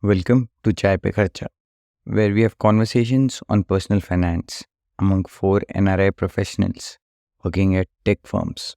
Welcome to Chai Pe Kharcha, where we have conversations on personal finance among four NRI professionals working at tech firms.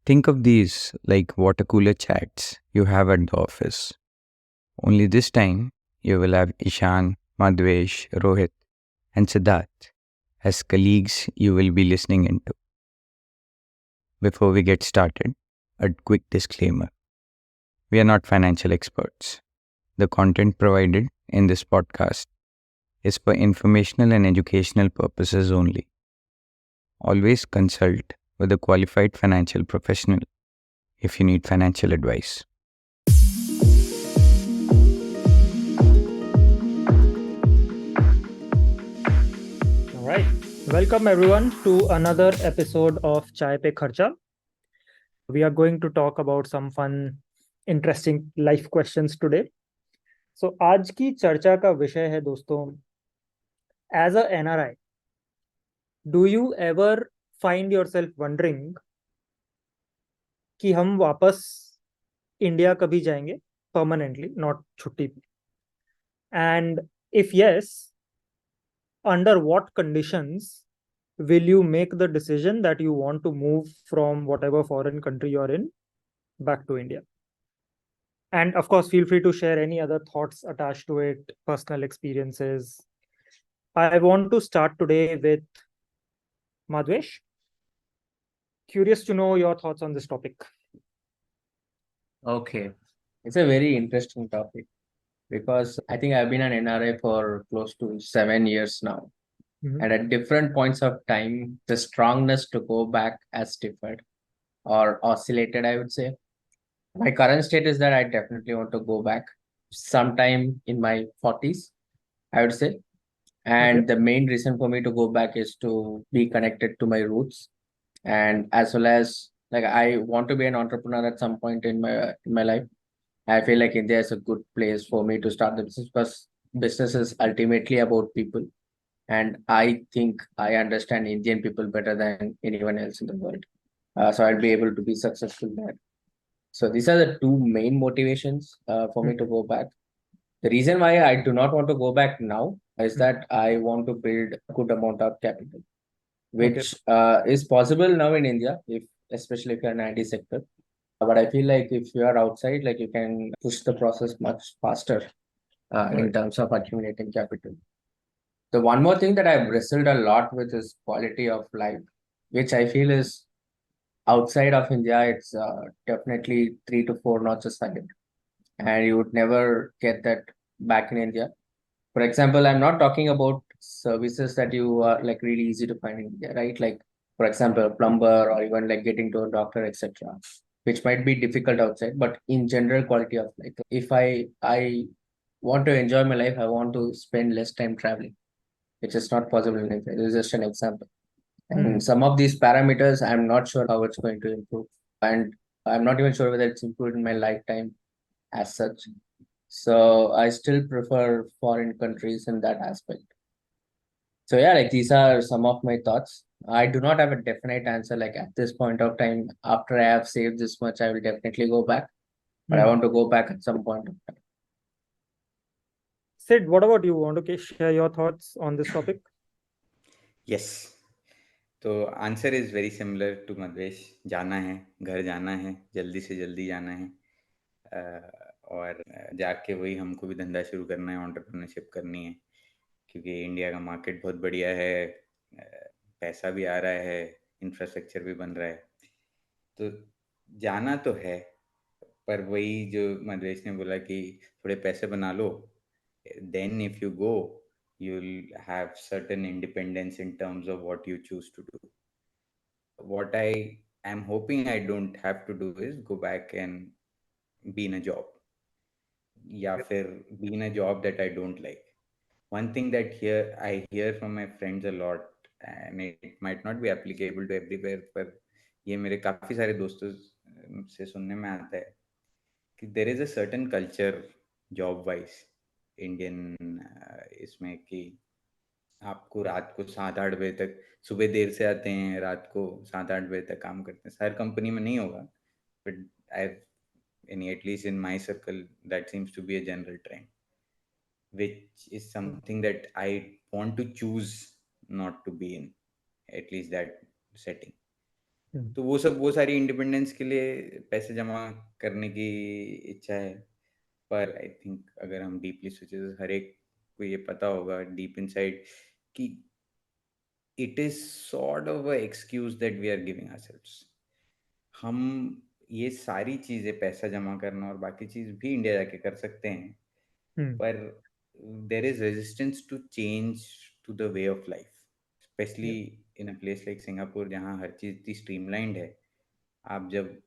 Think of these like water cooler chats you have at the office. Only this time, you will have Ishan, Madhvesh, Rohit, and Siddharth as colleagues you will be listening into. Before we get started, a quick disclaimer. We are not financial experts. The content provided in this podcast is for informational and educational purposes only. Always consult with a qualified financial professional if you need financial advice. All right. Welcome everyone to another episode of Chai Pe Kharcha. We are going to talk about some fun, interesting life questions today. So आज की चर्चा का विषय है दोस्तों, as a NRI, do you ever find yourself wondering कि हम वापस इंडिया कभी जाएंगे permanently, not छुट्टी पे? And if yes, under what conditions will you make the decision that you want to move from whatever foreign country you're in back to India? And of course, feel free to share any other thoughts attached to it, personal experiences. I want to start today with Madhvesh. Curious to know your thoughts on this topic. Okay, it's a very interesting topic because I think I've been an NRI for close to 7 years now. Mhm. And at different points of time, the strongness to go back has differed or oscillated, I would say. My current state is that I definitely want to go back sometime in my 40s, I would say. And the main reason for me to go back is to be connected to my roots, and as well as like I want to be an entrepreneur at some point in my life. I feel like India is a good place for me to start the business because business is ultimately about people. And I think I understand Indian people better than anyone else in the world. So I'll be able to be successful there. So these are the two main motivations for me to go back. The reason why I do not want to go back now is that I want to build a good amount of capital, which is possible now in India, if especially if you're in IT sector. But I feel like if you are outside, like you can push the process much faster in terms of accumulating capital. The one more thing that I've wrestled a lot with is quality of life, which I feel is outside of India, it's definitely 3 to 4 notches higher. And you would never get that back in India. For example, I'm not talking about services that you are like really easy to find in India, right? Like, for example, a plumber or even like getting to a doctor, etc., which might be difficult outside. But in general, quality of life. If I want to enjoy my life, I want to spend less time traveling, which is not possible in India. This is just an example. And some of these parameters, I'm not sure how it's going to improve, and I'm not even sure whether it's improved in my lifetime as such. So I still prefer foreign countries in that aspect. So yeah, like these are some of my thoughts. I do not have a definite answer. Like at this point of time, after I have saved this much, I will definitely go back. But I want to go back at some point of time. Sid, what about you? Want to share your thoughts on this topic? Yes. तो answer is very similar to Madhvesh. जाना है, घर जाना है, जल्दी से जल्दी जाना है. और जाके वही हमको भी धंधा शुरू करना है, एंटरप्रेन्योरशिप करनी है, क्योंकि इंडिया का मार्केट बहुत बढ़िया है, पैसा भी आ रहा है, इंफ्रास्ट्रक्चर भी बन रहा है. तो जाना तो है, पर वही जो मधवेश ने बोला कि थोड़े पैसे बना लो, then if you go, you'll have certain independence in terms of what you choose to do. What I am hoping I don't have to do is go back and be in a job, या फिर be in a job that I don't like. One thing that here I hear from my friends a lot, and it might not be applicable to everywhere, पर ये मेरे काफ़ी सारे दोस्तों से सुनने में आता है कि there is a certain culture job wise Indian इसमें कि आपको रात को 7-8 बजे तक, सुबह देर से आते हैं, रात को 7-8 बजे तक काम करते हैं. हर कंपनी में नहीं होगा, but I at least in my circle, that seems to be a general trend, which is something that I want to choose not to be in, at least that setting. तो वो सारी independence के लिए पैसे जमा करने की इच्छा है, पर आई थिंक अगर हम डीपली सोचे तो हर एक को ये पता होगा डीप इनसाइड कि it is sort of a excuse that we are giving ourselves. हम ये सारी चीजें, पैसा जमा करना और बाकी चीज भी इंडिया जाके कर सकते हैं, पर there is resistance to change to the way of life, specially in a place like Singapore जहाँ हर चीज इतनी स्ट्रीमलाइंड है. आप जब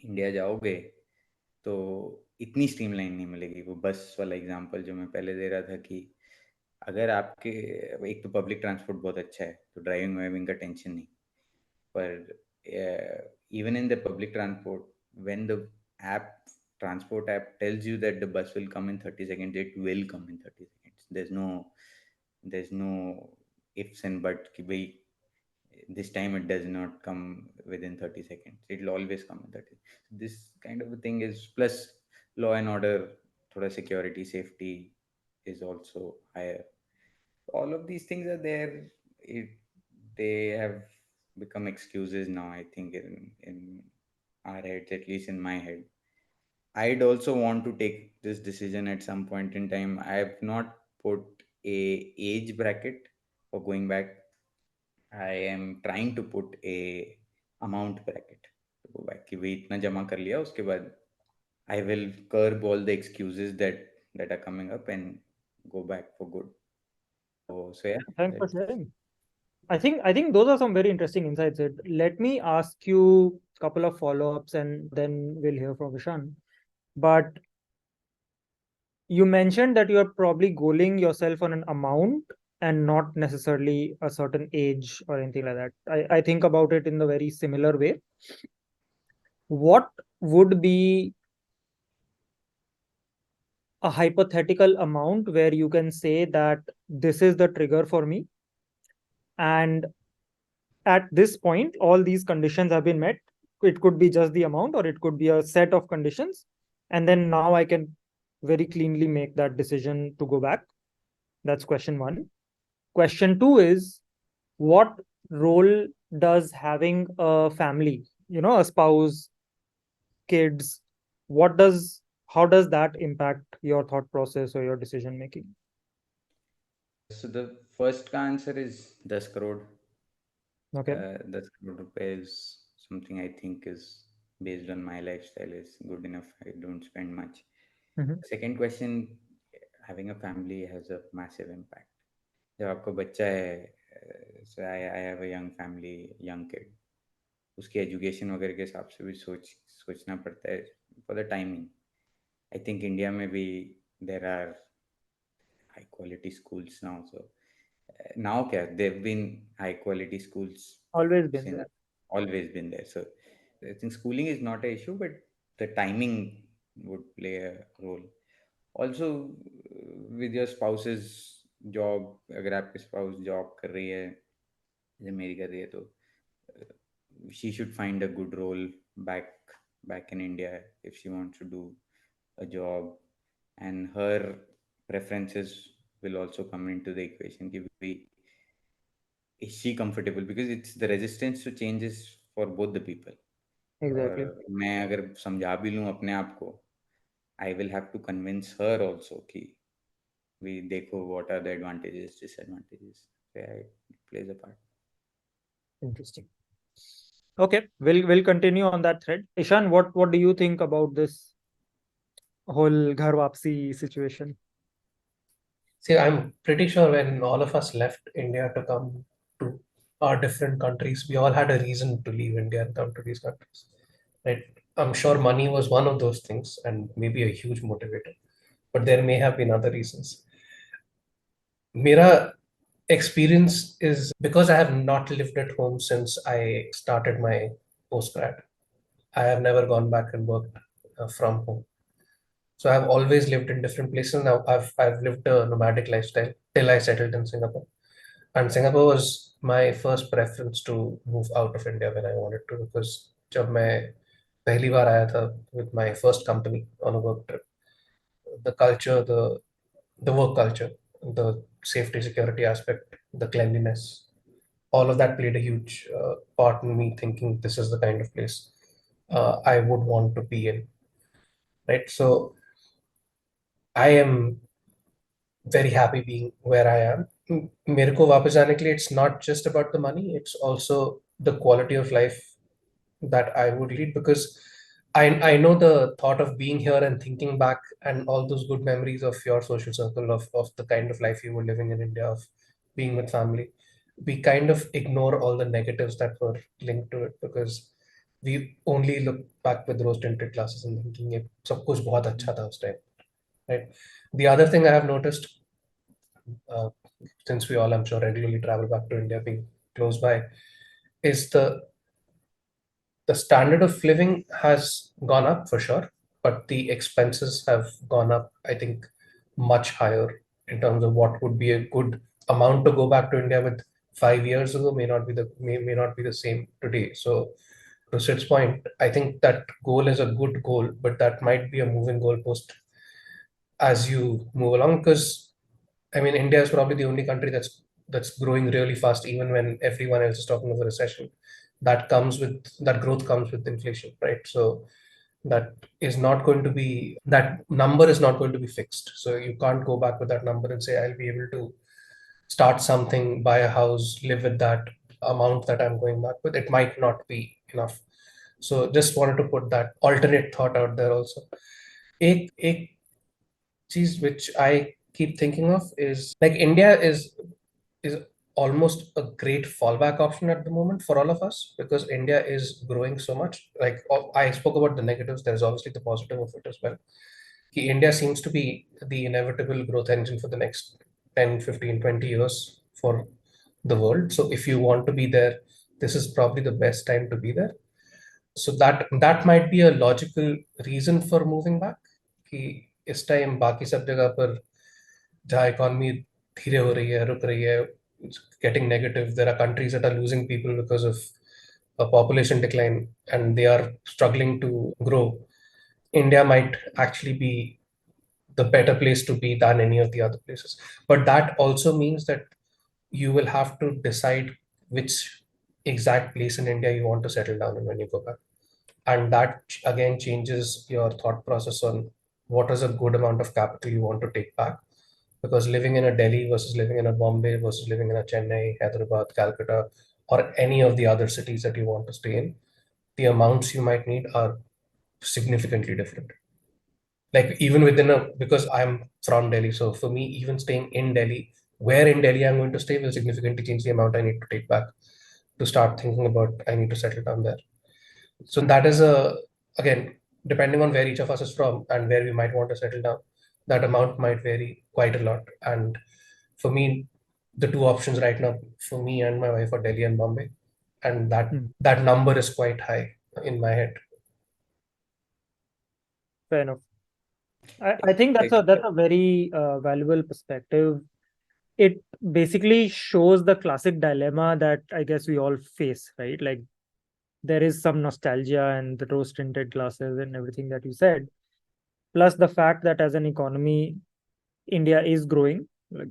इंडिया जाओगे तो इतनी स्ट्रीमलाइन नहीं मिलेगी. वो बस वाला एग्जांपल जो मैं पहले दे रहा था कि अगर आपके, एक तो पब्लिक ट्रांसपोर्ट बहुत अच्छा है तो ड्राइविंग वाइविंग का टेंशन नहीं, पर even in the public transport, when the transport app tells you that the bus will come in 30 seconds, it will come in 30 seconds. There's no ifs and buts ki bhai this time it does not come within 30 seconds, it will always come in 30. This kind of a thing is, plus law and order, thoda security safety is also higher. All of these things are there. They have become excuses now, I think, in our heads, at least in my head. I'd also want to take this decision at some point in time. I have not put a age bracket for going back. I am trying to put a amount bracket to go back कि भाई इतना जमा कर लिया, उसके बाद I will curb all the excuses that are coming up and go back for good. So yeah, Thanks for sharing. I think those are some very interesting insights. Sid. Let me ask you a couple of follow-ups and then we'll hear from Vishan. But you mentioned that you are probably goaling yourself on an amount and not necessarily a certain age or anything like that. I think about it in the very similar way. What would be a hypothetical amount where you can say that this is the trigger for me, and at this point all these conditions have been met? It could be just the amount or it could be a set of conditions, and then now I can very cleanly make that decision to go back. That's question one. Question two is, what role does having a family, a spouse, kids, how does that impact your thought process or your decision making? So the first का answer is 10 crore. Okay. 10 crore rupees is something I think is, based on my lifestyle, is good enough. I don't spend much. Second question, having a family has a massive impact. जब आपको बच्चा है, so I have a young family, young kid, उसकी education वगैरह के हिसाब से भी सोचना पड़ता है for the timing. I think India में भी there are high quality schools now. So now they've been high quality schools Always been since, there. always been there. So I think schooling is not an issue, but the timing would play a role. Also, with your spouse's job, अगर आपके spouse job कर रही है जैसे मेरी कर रही है, तो she should find a good role back in India if she wants to do a job, and her preferences will also come into the equation. Is she comfortable? Because it's the resistance to changes for both the people. Exactly. और मैं अगर समझा भी लूँ अपने आप को, I will have to convince her also कि we देखो what are the advantages, disadvantages. So yeah, it plays a part. Interesting. Okay, we'll continue on that thread. Ishan, what do you think about this whole Ghar Wapsi situation? See, I'm pretty sure when all of us left India to come to our different countries, we all had a reason to leave India and come to these countries. Right? I'm sure money was one of those things and maybe a huge motivator, but there may have been other reasons. Mera experience is, because I have not lived at home since I started my postgrad. I have never gone back and worked from home. So I've always lived in different places. Now I've lived a nomadic lifestyle till I settled in Singapore. And Singapore was my first preference to move out of India when I wanted to, because जब मैं पहली बार आया था with my first company on a work trip. The culture, the work culture, the safety security aspect, the cleanliness, all of that played a huge part in me thinking this is the kind of place I would want to be in, right? So I am very happy being where I am. मेरे को वापस जाने के लिए it's not just about the money, it's also the quality of life that I would lead, because I know the thought of being here and thinking back and all those good memories of your social circle, of the kind of life you were living in India, of being with family. We kind of ignore all the negatives that were linked to it because we only look back with rose tinted glasses and thinking ये सब कुछ बहुत अच्छा था उस time, right? The other thing I have noticed, uh, since we all, I'm sure, regularly travel back to India, being close by, is the standard of living has gone up for sure, but the expenses have gone up, I think, much higher in terms of what would be a good amount to go back to India with 5 years ago may not be the same today. So to Sid's point, I think that goal is a good goal, but that might be a moving goalpost as you move along. Because I mean, India is probably the only country that's growing really fast, even when everyone else is talking of a recession. That growth comes with inflation, right? So that number is not going to be fixed. So you can't go back with that number and say I'll be able to start something, buy a house, live with that amount that I'm going back with. It might not be enough. So just wanted to put that alternate thought out there also. एक चीज which I keep thinking of is like India is almost a great fallback option at the moment for all of us because India is growing so much. Like I spoke about the negatives, there's obviously the positive of it as well. India seems to be the inevitable growth engine for the next 10, 15, 20 years for the world. So if you want to be there, this is probably the best time to be there. So that might be a logical reason for moving back. कि इस time बाकी सब जगह पर जहाँ economy धीरे हो रही है, रुक रही है, getting negative. There are countries that are losing people because of a population decline and they are struggling to grow. India might actually be the better place to be than any of the other places. But that also means that you will have to decide which exact place in India you want to settle down in when you go back. And that again changes your thought process on what is a good amount of capital you want to take back. Because living in a Delhi versus living in a Bombay versus living in a Chennai, Hyderabad, Calcutta, or any of the other cities that you want to stay in, the amounts you might need are significantly different. Like even because I'm from Delhi, so for me, even staying in Delhi, where in Delhi I'm going to stay will significantly change the amount I need to take back to start thinking about I need to settle down there. So that is again, depending on where each of us is from and where we might want to settle down, that amount might vary quite a lot. And for me, the two options right now for me and my wife are Delhi and Bombay, and that number is quite high in my head. Fair enough. I think that's a very valuable perspective. It basically shows the classic dilemma that I guess we all face, right? Like there is some nostalgia and the rose tinted glasses and everything that you said, plus the fact that as an economy, India is growing. Like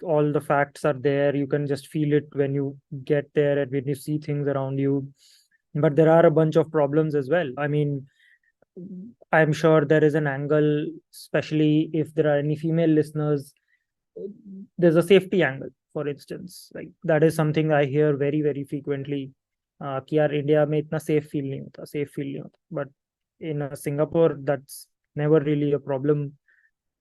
all the facts are there. You can just feel it when you get there and when you see things around you. But there are a bunch of problems as well. I mean, I'm sure there is an angle, especially if there are any female listeners. There's a safety angle, for instance. Like that is something I hear very, very frequently. कि यार India में इतना safe feel नहीं होता. But in Singapore, that's never really a problem.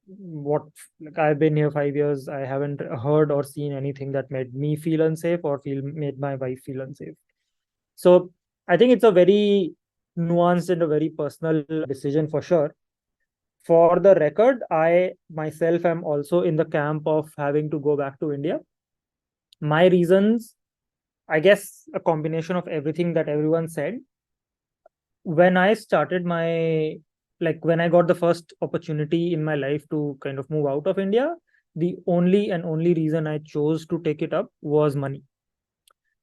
What like I've been here 5 years, I haven't heard or seen anything that made me feel unsafe or made my wife feel unsafe. So I think it's a very nuanced and a very personal decision for sure. For the record, I myself am also in the camp of having to go back to India. My reasons, I guess, a combination of everything that everyone said. When I started when I got the first opportunity in my life to kind of move out of India, the only reason I chose to take it up was money.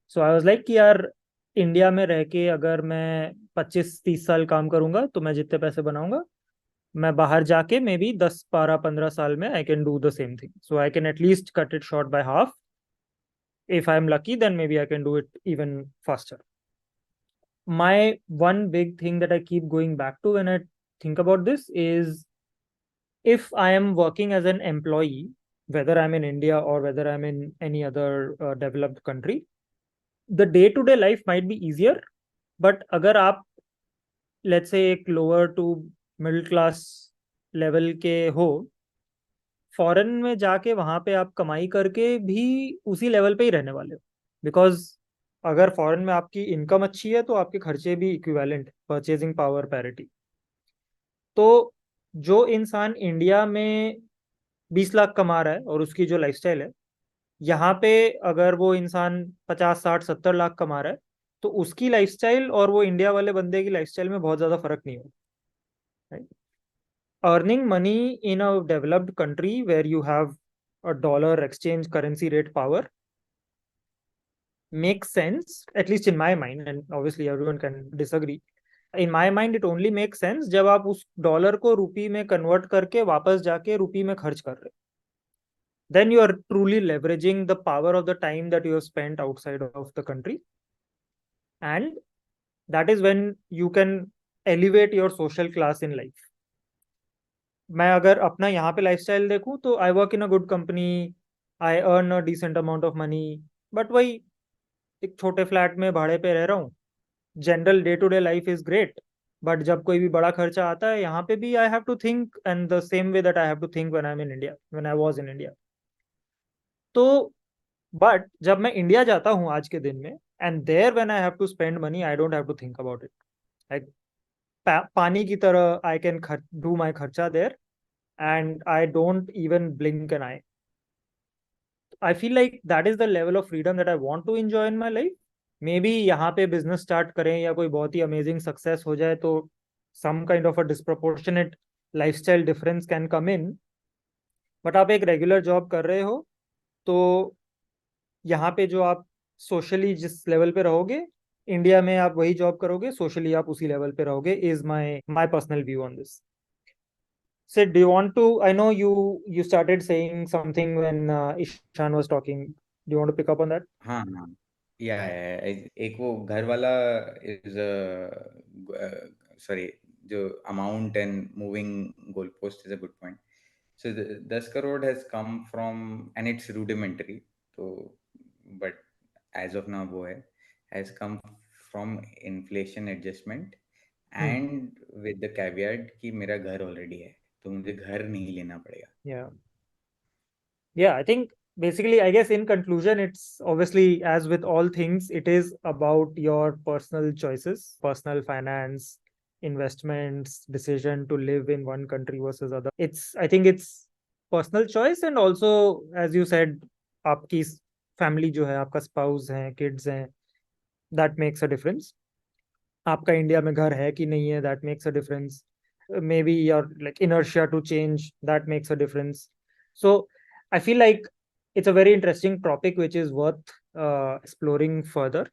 So I was like, यार India में रह के अगर मैं 25-30 साल काम करूंगा तो मैं जितने पैसे बनाऊंगा, मैं बाहर जाके मे बी 10-12-15 साल में आई can do the same thing. So I can at least cut it short by half. If I'm lucky, then maybe I can do it even faster. My one big thing that I keep going back to when I think about this is, if I am working as an employee, whether I'm in India or whether I'm in any other developed country, the day-to-day life might be easier. But अगर आप let's say एक lower to middle class level के हो, foreign में जाके वहां पे आप कमाई करके भी उसी लेवल पे ही रहने वाले हो. बिकॉज अगर फॉरेन में आपकी इनकम अच्छी है तो आपके खर्चे भी इक्विवेलेंट, परचेजिंग पावर पैरिटी. तो जो इंसान इंडिया में 20 लाख कमा रहा है और उसकी जो लाइफस्टाइल है, यहाँ पे अगर वो इंसान 50-60-70 लाख कमा रहा है, तो उसकी लाइफस्टाइल और वो इंडिया वाले बंदे की लाइफस्टाइल में बहुत ज्यादा फर्क नहीं होगा. Earning money in a developed country where you have a dollar exchange currency rate power makes sense, at least in my mind, and obviously everyone can disagree. In my mind, it only makes sense जब आप उस dollar को रुपी में convert करके वापस जाके रुपी में खर्च कर रहे. Then you are truly leveraging the power of the time that you have spent outside of the country, and that is when you can elevate your social class in life. मैं अगर अपना यहाँ पे लाइफस्टाइल देखूँ तो I work in a good company, I earn a decent amount of money, but वही एक छोटे फ्लैट में भाड़े पे रह रहा हूँ. General day to day life is great, but जब कोई भी बड़ा खर्चा आता है यहाँ पे भी I have to think and the same way that I have to think when I am in India, when I was in India. तो बट जब मैं इंडिया जाता हूँ आज के दिन में, and there when I have to spend money, I don't have to think about it. Like पानी की तरह आई कैन डू माई खर्चा there and I don't even blink an eye. I feel like that is the level of freedom that I want to enjoy in my life. Maybe यहाँ पे business start करें या कोई बहुत ही amazing success हो जाए तो some kind of a disproportionate lifestyle difference can come in. But आप एक regular job कर रहे हो तो यहाँ पे जो आप socially जिस level पे रहोगे, इंडिया में आप वही जॉब करोगे, socially आप उसी level पे रहोगे, is my personal view on this. Sid, do you want to? I know you started saying something when Ishan was talking. Do you want to pick up on that? हाँ हाँ या एक वो घर वाला इज सॉरी जो amount and moving goal post is a good point. So 10 crore has come from and it's rudimentary, तो but as of now वो has come from inflation adjustment and with the caveat कि मेरा घर already है तो मुझे घर नहीं लेना पड़ेगा. Yeah, I think basically, I guess in conclusion, it's obviously, as with all things, it is about your personal choices, personal finance, investments, decision to live in one country versus other. I think it's personal choice, and also, as you said, आपकी family जो है, आपका spouse है, kids हैं, that makes a difference. आपका India में घर है कि नहीं है, that makes a difference. Maybe your like inertia to change, that makes a difference. So I feel like it's a very interesting topic which is worth exploring further,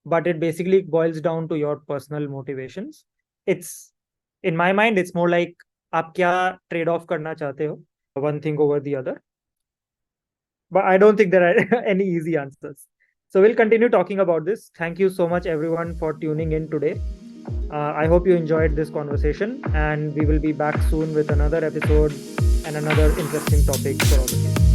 but it basically boils down to your personal motivations. It's, in my mind, it's more like आप क्या trade off करना चाहते हो, one thing over the other. But I don't think there are any easy answers. So we'll continue talking about this. Thank you so much everyone for tuning in today. I hope you enjoyed this conversation, and we will be back soon with another episode and another interesting topic for all of you.